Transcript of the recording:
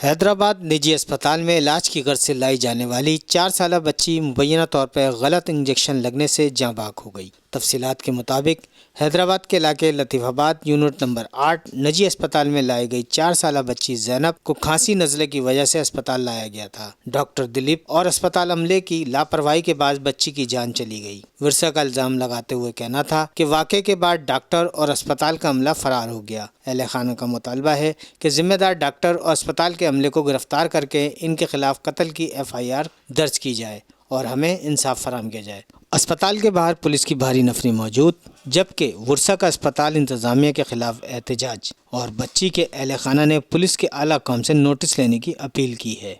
حیدرآباد نجی اسپتال میں علاج کی غرض سے لائی جانے والی 4 سالہ بچی مبینہ طور پر غلط انجیکشن لگنے سے جاں بحق ہو گئی۔ تفصیلات کے مطابق حیدرآباد کے علاقے لطیف آباد یونٹ نمبر 8 نجی اسپتال میں لائی گئی 4 سالہ بچی زینب کو کھانسی نزلے کی وجہ سے اسپتال لایا گیا تھا۔ ڈاکٹر دلیپ اور اسپتال عملے کی لاپرواہی کے بعد بچی کی جان چلی گئی۔ ورثہ کا الزام لگاتے ہوئے کہنا تھا کہ واقعے کے بعد ڈاکٹر اور اسپتال کا عملہ فرار ہو گیا۔ اہل خانہ کا مطالبہ ہے کہ ذمہ دار ڈاکٹر اور اسپتال کے عملے کو گرفتار کر کے ان کے خلاف قتل کی FIR درج کی جائے اور ہمیں انصاف فراہم کیا جائے۔ اسپتال کے باہر پولیس کی بھاری نفری موجود، جبکہ ورثہ کا اسپتال انتظامیہ کے خلاف احتجاج اور بچی کے اہل خانہ نے پولیس کے اعلیٰ حکام سے نوٹس لینے کی اپیل کی ہے۔